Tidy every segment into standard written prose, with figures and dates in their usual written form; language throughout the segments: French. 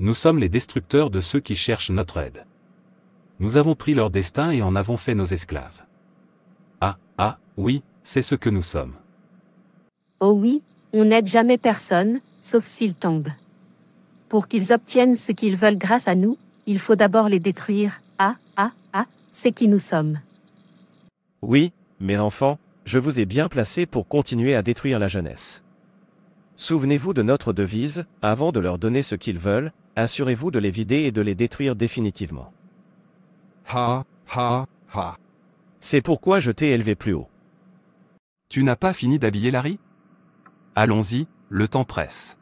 Nous sommes les destructeurs de ceux qui cherchent notre aide. Nous avons pris leur destin et en avons fait nos esclaves. Ah, oui, c'est ce que nous sommes. Oh oui, on n'aide jamais personne, sauf s'ils tombent. Pour qu'ils obtiennent ce qu'ils veulent grâce à nous, il faut d'abord les détruire. C'est qui nous sommes. Oui, mes enfants, je vous ai bien placés pour continuer à détruire la jeunesse. Souvenez-vous de notre devise, avant de leur donner ce qu'ils veulent, assurez-vous de les vider et de les détruire définitivement. Ha. C'est pourquoi je t'ai élevé plus haut. Tu n'as pas fini d'habiller Larry? Allons-y, le temps presse.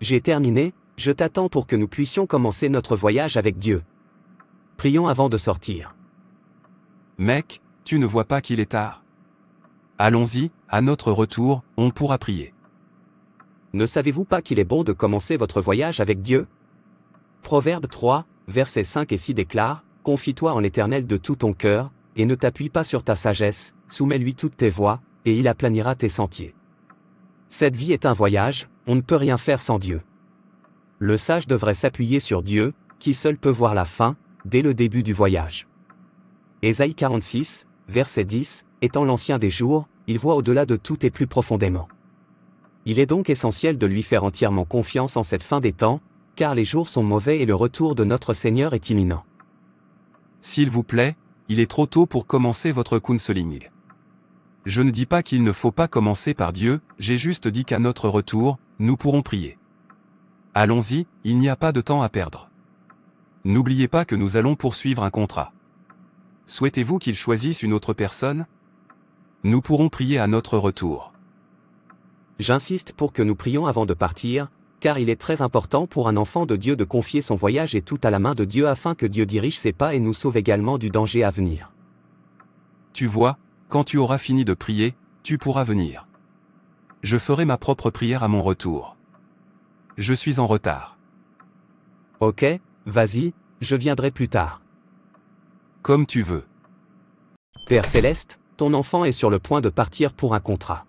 J'ai terminé, je t'attends pour que nous puissions commencer notre voyage avec Dieu. Prions avant de sortir. Mec, tu ne vois pas qu'il est tard? Allons-y, à notre retour, on pourra prier. Ne savez-vous pas qu'il est bon de commencer votre voyage avec Dieu? Proverbe 3, versets 5 et 6 déclare, « Confie-toi en l'Éternel de tout ton cœur, et ne t'appuie pas sur ta sagesse, soumets-lui toutes tes voies, et il aplanira tes sentiers. » Cette vie est un voyage, on ne peut rien faire sans Dieu. Le sage devrait s'appuyer sur Dieu, qui seul peut voir la fin, dès le début du voyage. Ésaïe 46, verset 10, étant l'ancien des jours, il voit au-delà de tout et plus profondément. Il est donc essentiel de lui faire entièrement confiance en cette fin des temps, car les jours sont mauvais et le retour de notre Seigneur est imminent. S'il vous plaît, il est trop tôt pour commencer votre counseling. Je ne dis pas qu'il ne faut pas commencer par Dieu, j'ai juste dit qu'à notre retour, nous pourrons prier. Allons-y, il n'y a pas de temps à perdre. N'oubliez pas que nous allons poursuivre un contrat. Souhaitez-vous qu'il choisisse une autre personne? Nous pourrons prier à notre retour. J'insiste pour que nous prions avant de partir, car il est très important pour un enfant de Dieu de confier son voyage et tout à la main de Dieu afin que Dieu dirige ses pas et nous sauve également du danger à venir. Tu vois, quand tu auras fini de prier, tu pourras venir. Je ferai ma propre prière à mon retour. Je suis en retard. Ok, vas-y, je viendrai plus tard. Comme tu veux. Père Céleste, ton enfant est sur le point de partir pour un contrat.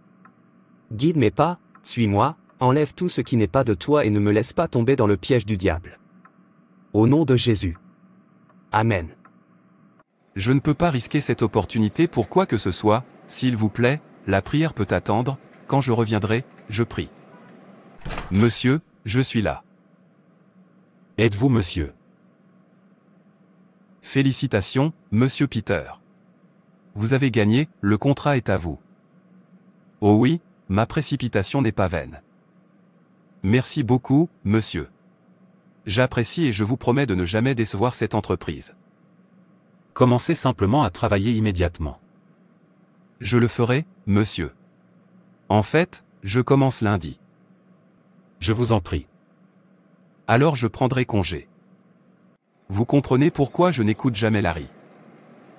Guide mes pas, suis-moi, enlève tout ce qui n'est pas de toi et ne me laisse pas tomber dans le piège du diable. Au nom de Jésus. Amen. Je ne peux pas risquer cette opportunité pour quoi que ce soit, s'il vous plaît, la prière peut attendre, quand je reviendrai, je prie. Monsieur, je suis là. Êtes-vous monsieur? Félicitations, monsieur Peter. Vous avez gagné, le contrat est à vous. Oh oui, ma précipitation n'est pas vaine. Merci beaucoup, monsieur. J'apprécie et je vous promets de ne jamais décevoir cette entreprise. Commencez simplement à travailler immédiatement. Je le ferai, monsieur. En fait, je commence lundi. Je vous en prie. Alors je prendrai congé. Vous comprenez pourquoi je n'écoute jamais Larry.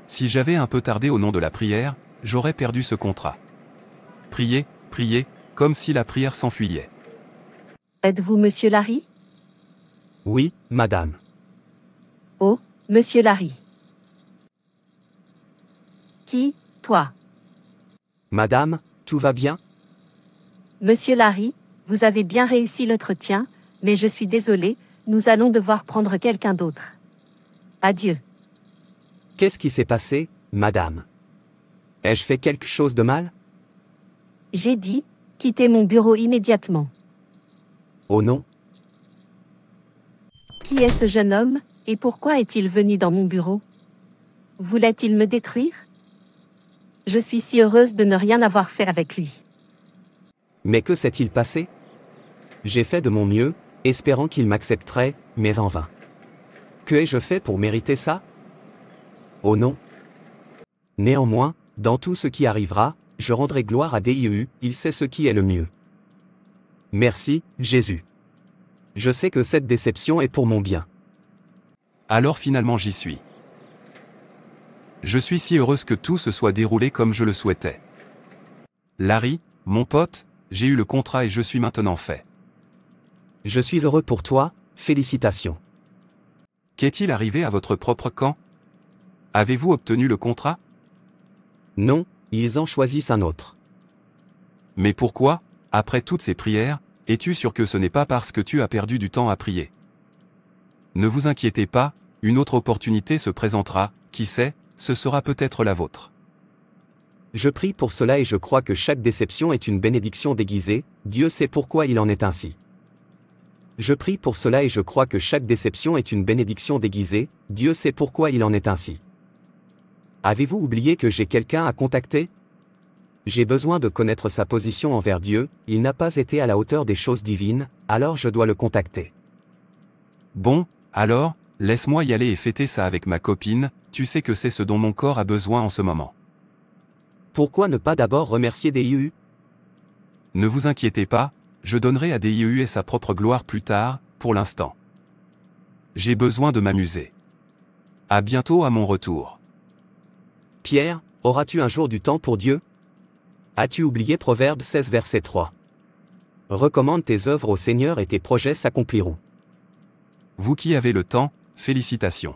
Si j'avais un peu tardé au nom de la prière, j'aurais perdu ce contrat. Priez, priez, comme si la prière s'enfuyait. Êtes-vous Monsieur Larry? Oui, madame. Oh, Monsieur Larry. Qui, toi? Madame, tout va bien? Monsieur Larry, vous avez bien réussi l'entretien, mais je suis désolé, nous allons devoir prendre quelqu'un d'autre. Adieu. Qu'est-ce qui s'est passé, madame? Ai-je fait quelque chose de mal? J'ai dit, quittez mon bureau immédiatement. Oh non. Qui est ce jeune homme, et pourquoi est-il venu dans mon bureau? Voulait-il me détruire? Je suis si heureuse de ne rien avoir fait avec lui. Mais que s'est-il passé? J'ai fait de mon mieux, espérant qu'il m'accepterait, mais en vain. Que ai-je fait pour mériter ça? Oh non. Néanmoins, dans tout ce qui arrivera, je rendrai gloire à Dieu, il sait ce qui est le mieux. Merci, Jésus. Je sais que cette déception est pour mon bien. Alors finalement j'y suis. Je suis si heureuse que tout se soit déroulé comme je le souhaitais. Larry, mon pote, j'ai eu le contrat et je suis maintenant fait. Je suis heureux pour toi, félicitations. Qu'est-il arrivé à votre propre camp? Avez-vous obtenu le contrat? Non, ils en choisissent un autre. Mais pourquoi, après toutes ces prières, es-tu sûr que ce n'est pas parce que tu as perdu du temps à prier? Ne vous inquiétez pas, une autre opportunité se présentera, qui sait, ce sera peut-être la vôtre. Je prie pour cela et je crois que chaque déception est une bénédiction déguisée, Dieu sait pourquoi il en est ainsi. Je prie pour cela et je crois que chaque déception est une bénédiction déguisée, Dieu sait pourquoi il en est ainsi. Avez-vous oublié que j'ai quelqu'un à contacter? J'ai besoin de connaître sa position envers Dieu, il n'a pas été à la hauteur des choses divines, alors je dois le contacter. Bon, alors, laisse-moi y aller et fêter ça avec ma copine, tu sais que c'est ce dont mon corps a besoin en ce moment. Pourquoi ne pas d'abord remercier DIU? Ne vous inquiétez pas, je donnerai à DIU sa propre gloire plus tard, pour l'instant. J'ai besoin de m'amuser. À bientôt à mon retour. Pierre, auras-tu un jour du temps pour Dieu? As-tu oublié Proverbe 16 verset 3? Recommande tes œuvres au Seigneur et tes projets s'accompliront. Vous qui avez le temps, félicitations.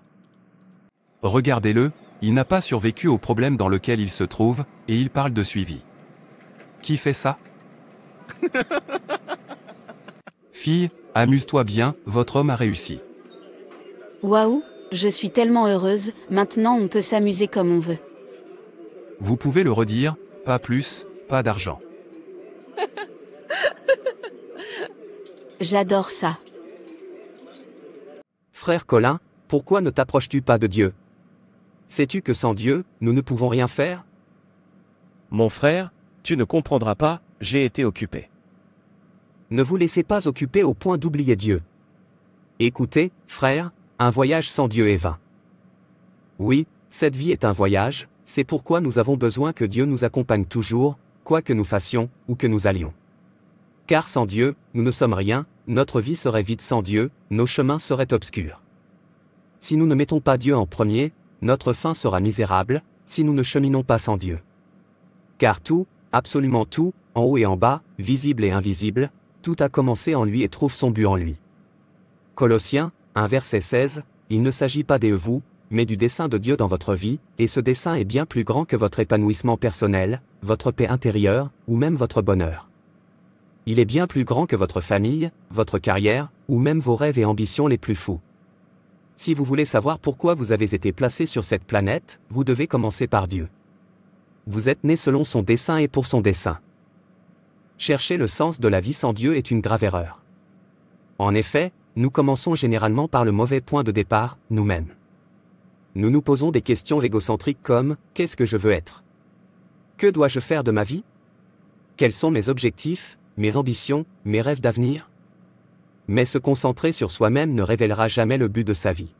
Regardez-le, il n'a pas survécu au problème dans lequel il se trouve, et il parle de suivi. Qui fait ça? Fille, amuse-toi bien, votre homme a réussi. Waouh, je suis tellement heureuse, maintenant on peut s'amuser comme on veut. Vous pouvez le redire, pas plus, pas d'argent. J'adore ça. Frère Colin, pourquoi ne t'approches-tu pas de Dieu? Sais-tu que sans Dieu, nous ne pouvons rien faire? Mon frère, tu ne comprendras pas, j'ai été occupé. Ne vous laissez pas occuper au point d'oublier Dieu. Écoutez, frère, un voyage sans Dieu est vain. Oui, cette vie est un voyage, c'est pourquoi nous avons besoin que Dieu nous accompagne toujours, quoi que nous fassions, ou que nous allions. Car sans Dieu, nous ne sommes rien, notre vie serait vide sans Dieu, nos chemins seraient obscurs. Si nous ne mettons pas Dieu en premier, notre fin sera misérable, si nous ne cheminons pas sans Dieu. Car tout, absolument tout, en haut et en bas, visible et invisible, tout a commencé en lui et trouve son but en lui. Colossiens, 1 verset 16, il ne s'agit pas de vous, mais du dessein de Dieu dans votre vie, et ce dessein est bien plus grand que votre épanouissement personnel, votre paix intérieure, ou même votre bonheur. Il est bien plus grand que votre famille, votre carrière, ou même vos rêves et ambitions les plus fous. Si vous voulez savoir pourquoi vous avez été placé sur cette planète, vous devez commencer par Dieu. Vous êtes né selon son dessein et pour son dessein. Chercher le sens de la vie sans Dieu est une grave erreur. En effet, nous commençons généralement par le mauvais point de départ, nous-mêmes. Nous nous posons des questions égocentriques comme « Qu'est-ce que je veux être? Que dois-je faire de ma vie? Quels sont mes objectifs, mes ambitions, mes rêves d'avenir ?» Mais se concentrer sur soi-même ne révélera jamais le but de sa vie.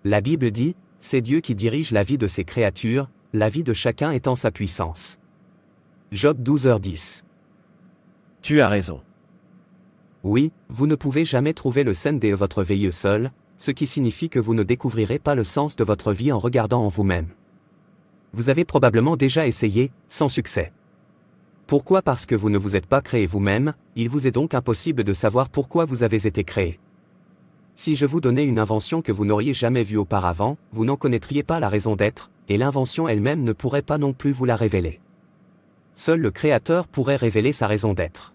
La Bible dit, c'est Dieu qui dirige la vie de ses créatures, la vie de chacun étant sa puissance. Job 12h10. Tu as raison. Oui, vous ne pouvez jamais trouver le sens de votre vie seul, ce qui signifie que vous ne découvrirez pas le sens de votre vie en regardant en vous-même. Vous avez probablement déjà essayé, sans succès. Pourquoi? Parce que vous ne vous êtes pas créé vous-même, il vous est donc impossible de savoir pourquoi vous avez été créé. Si je vous donnais une invention que vous n'auriez jamais vue auparavant, vous n'en connaîtriez pas la raison d'être, et l'invention elle-même ne pourrait pas non plus vous la révéler. Seul le Créateur pourrait révéler sa raison d'être.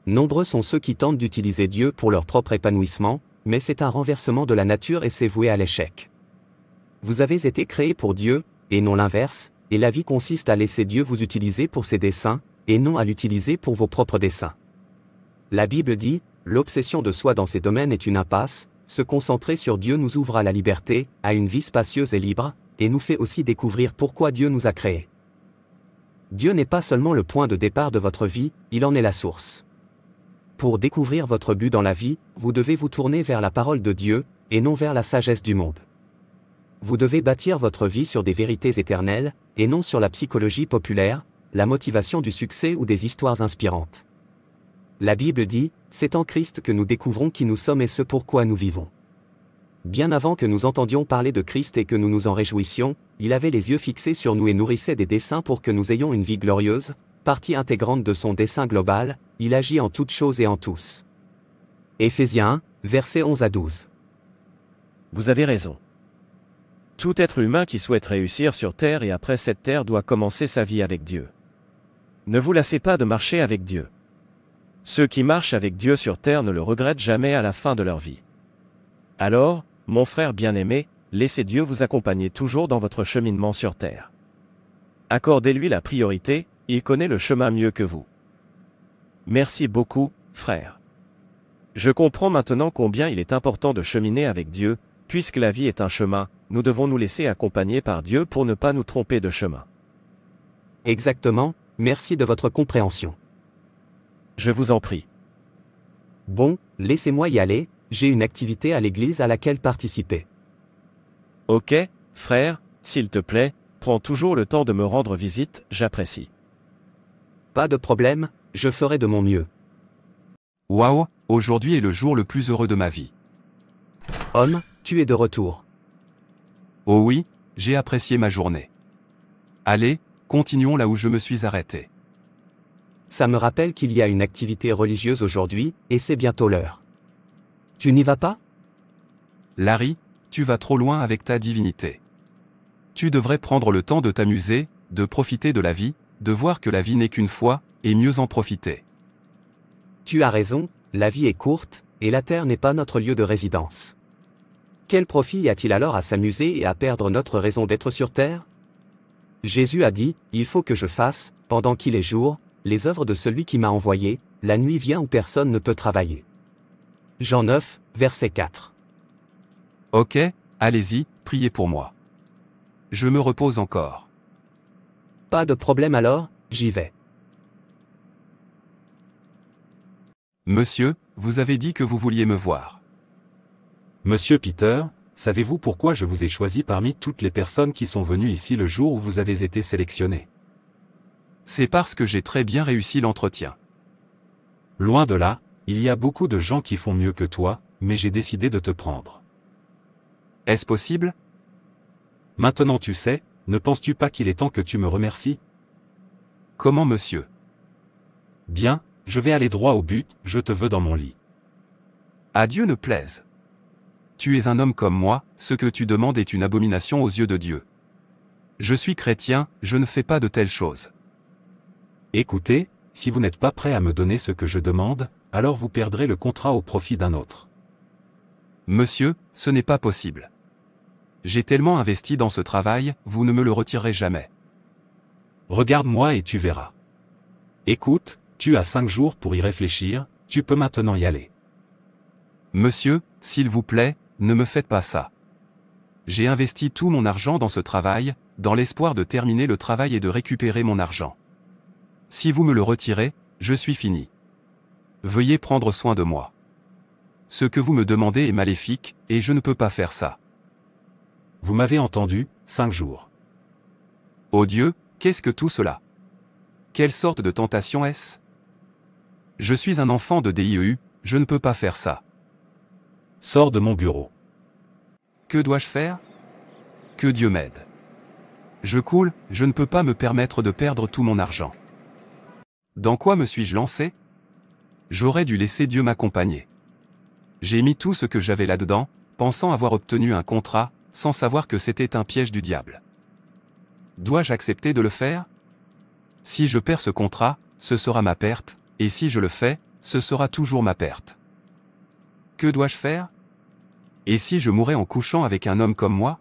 Nombreux sont ceux qui tentent d'utiliser Dieu pour leur propre épanouissement, mais c'est un renversement de la nature et c'est voué à l'échec. Vous avez été créé pour Dieu, et non l'inverse, et la vie consiste à laisser Dieu vous utiliser pour ses desseins, et non à l'utiliser pour vos propres desseins. La Bible dit, l'obsession de soi dans ces domaines est une impasse, se concentrer sur Dieu nous ouvre à la liberté, à une vie spacieuse et libre, et nous fait aussi découvrir pourquoi Dieu nous a créés. Dieu n'est pas seulement le point de départ de votre vie, il en est la source. Pour découvrir votre but dans la vie, vous devez vous tourner vers la parole de Dieu, et non vers la sagesse du monde. Vous devez bâtir votre vie sur des vérités éternelles, et non sur la psychologie populaire, la motivation du succès ou des histoires inspirantes. La Bible dit, c'est en Christ que nous découvrons qui nous sommes et ce pourquoi nous vivons. Bien avant que nous entendions parler de Christ et que nous nous en réjouissions, il avait les yeux fixés sur nous et nourrissait des desseins pour que nous ayons une vie glorieuse, partie intégrante de son dessein global, il agit en toutes choses et en tous. Éphésiens 1, versets 11 à 12. Vous avez raison. Tout être humain qui souhaite réussir sur terre et après cette terre doit commencer sa vie avec Dieu. Ne vous lassez pas de marcher avec Dieu. Ceux qui marchent avec Dieu sur terre ne le regrettent jamais à la fin de leur vie. Alors, mon frère bien-aimé, laissez Dieu vous accompagner toujours dans votre cheminement sur terre. Accordez-lui la priorité, il connaît le chemin mieux que vous. Merci beaucoup, frère. Je comprends maintenant combien il est important de cheminer avec Dieu, puisque la vie est un chemin, nous devons nous laisser accompagner par Dieu pour ne pas nous tromper de chemin. Exactement, merci de votre compréhension. Je vous en prie. Bon, laissez-moi y aller, j'ai une activité à l'église à laquelle participer. Ok, frère, s'il te plaît, prends toujours le temps de me rendre visite, j'apprécie. Pas de problème, je ferai de mon mieux. Waouh, aujourd'hui est le jour le plus heureux de ma vie. Homme, tu es de retour. Oh oui, j'ai apprécié ma journée. Allez, continuons là où je me suis arrêté. Ça me rappelle qu'il y a une activité religieuse aujourd'hui, et c'est bientôt l'heure. Tu n'y vas pas? Larry, tu vas trop loin avec ta divinité. Tu devrais prendre le temps de t'amuser, de profiter de la vie, de voir que la vie n'est qu'une fois, et mieux en profiter. Tu as raison, la vie est courte, et la terre n'est pas notre lieu de résidence. Quel profit y a-t-il alors à s'amuser et à perdre notre raison d'être sur terre? Jésus a dit, il faut que je fasse, pendant qu'il est jour, les œuvres de celui qui m'a envoyé, la nuit vient où personne ne peut travailler. Jean 9, verset 4. Ok, allez-y, priez pour moi. Je me repose encore. Pas de problème alors, j'y vais. Monsieur, vous avez dit que vous vouliez me voir. Monsieur Peter, savez-vous pourquoi je vous ai choisi parmi toutes les personnes qui sont venues ici le jour où vous avez été sélectionné? C'est parce que j'ai très bien réussi l'entretien. Loin de là, il y a beaucoup de gens qui font mieux que toi, mais j'ai décidé de te prendre. Est-ce possible? Maintenant tu sais, ne penses-tu pas qu'il est temps que tu me remercies? Comment, monsieur? Bien, je vais aller droit au but, je te veux dans mon lit. À Dieu ne plaise. Tu es un homme comme moi, ce que tu demandes est une abomination aux yeux de Dieu. Je suis chrétien, je ne fais pas de telles choses. Écoutez, si vous n'êtes pas prêt à me donner ce que je demande, alors vous perdrez le contrat au profit d'un autre. Monsieur, ce n'est pas possible. J'ai tellement investi dans ce travail, vous ne me le retirerez jamais. Regarde-moi et tu verras. Écoute, tu as 5 jours pour y réfléchir, tu peux maintenant y aller. Monsieur, s'il vous plaît, ne me faites pas ça. J'ai investi tout mon argent dans ce travail, dans l'espoir de terminer le travail et de récupérer mon argent. Si vous me le retirez, je suis fini. Veuillez prendre soin de moi. Ce que vous me demandez est maléfique, et je ne peux pas faire ça. Vous m'avez entendu, 5 jours. Oh Dieu, qu'est-ce que tout cela? Quelle sorte de tentation est-ce? Je suis un enfant de DIEU, je ne peux pas faire ça. Sors de mon bureau. Que dois-je faire? Que Dieu m'aide. Je coule, je ne peux pas me permettre de perdre tout mon argent. Dans quoi me suis-je lancé? J'aurais dû laisser Dieu m'accompagner. J'ai mis tout ce que j'avais là-dedans, pensant avoir obtenu un contrat, sans savoir que c'était un piège du diable. Dois-je accepter de le faire? Si je perds ce contrat, ce sera ma perte, et si je le fais, ce sera toujours ma perte. Que dois-je faire? Et si je mourais en couchant avec un homme comme moi?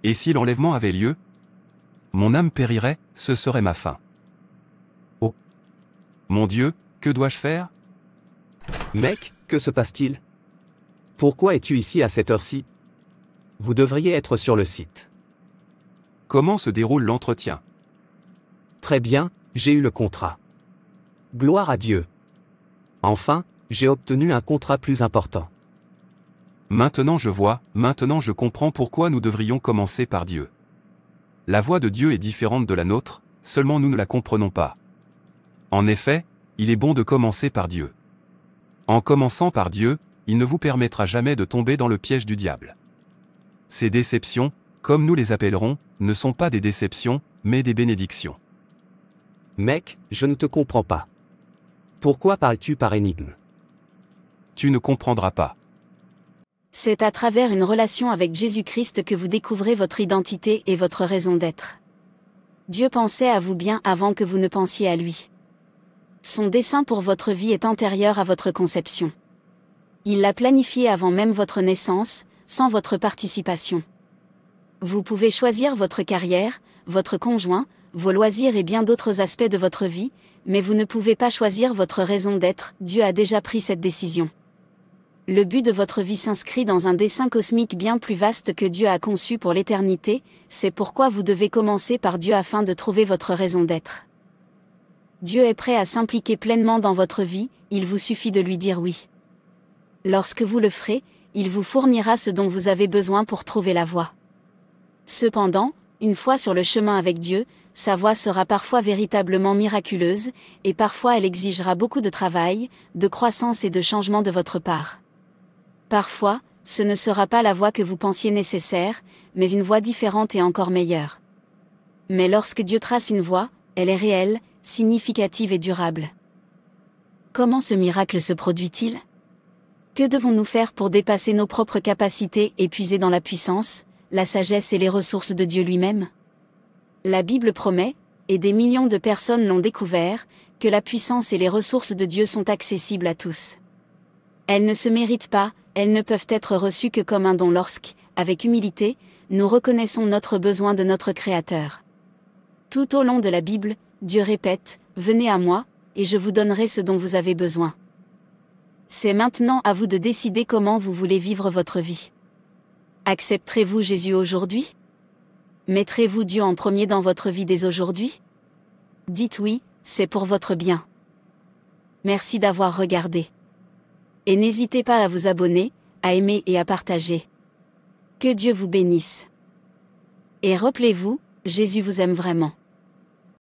Et si l'enlèvement avait lieu? Mon âme périrait, ce serait ma fin. Oh! Mon Dieu, que dois-je faire? Mec, que se passe-t-il? Pourquoi es-tu ici à cette heure-ci? Vous devriez être sur le site. Comment se déroule l'entretien? Très bien, j'ai eu le contrat. Gloire à Dieu. Enfin, j'ai obtenu un contrat plus important. Maintenant je vois, maintenant je comprends pourquoi nous devrions commencer par Dieu. La voix de Dieu est différente de la nôtre, seulement nous ne la comprenons pas. En effet, il est bon de commencer par Dieu. En commençant par Dieu, il ne vous permettra jamais de tomber dans le piège du diable. Ces déceptions, comme nous les appellerons, ne sont pas des déceptions, mais des bénédictions. Mec, je ne te comprends pas. Pourquoi parles-tu par énigme? Tu ne comprendras pas. C'est à travers une relation avec Jésus-Christ que vous découvrez votre identité et votre raison d'être. Dieu pensait à vous bien avant que vous ne pensiez à lui. Son dessein pour votre vie est antérieur à votre conception. Il l'a planifié avant même votre naissance, sans votre participation. Vous pouvez choisir votre carrière, votre conjoint, vos loisirs et bien d'autres aspects de votre vie, mais vous ne pouvez pas choisir votre raison d'être, Dieu a déjà pris cette décision. Le but de votre vie s'inscrit dans un dessein cosmique bien plus vaste que Dieu a conçu pour l'éternité, c'est pourquoi vous devez commencer par Dieu afin de trouver votre raison d'être. Dieu est prêt à s'impliquer pleinement dans votre vie, il vous suffit de lui dire oui. Lorsque vous le ferez, il vous fournira ce dont vous avez besoin pour trouver la voie. Cependant, une fois sur le chemin avec Dieu, sa voie sera parfois véritablement miraculeuse, et parfois elle exigera beaucoup de travail, de croissance et de changement de votre part. Parfois, ce ne sera pas la voie que vous pensiez nécessaire, mais une voie différente et encore meilleure. Mais lorsque Dieu trace une voie, elle est réelle, significative et durable. Comment ce miracle se produit-il ? Que devons-nous faire pour dépasser nos propres capacités et puiser dans la puissance, la sagesse et les ressources de Dieu lui-même ? La Bible promet, et des millions de personnes l'ont découvert, que la puissance et les ressources de Dieu sont accessibles à tous. Elles ne se méritent pas, elles ne peuvent être reçues que comme un don lorsque, avec humilité, nous reconnaissons notre besoin de notre Créateur. Tout au long de la Bible, Dieu répète, « Venez à moi, et je vous donnerai ce dont vous avez besoin. » C'est maintenant à vous de décider comment vous voulez vivre votre vie. Accepterez-vous Jésus aujourd'hui ? Mettrez-vous Dieu en premier dans votre vie dès aujourd'hui ? Dites oui, c'est pour votre bien. Merci d'avoir regardé. Et n'hésitez pas à vous abonner, à aimer et à partager. Que Dieu vous bénisse. Et rappelez-vous, Jésus vous aime vraiment.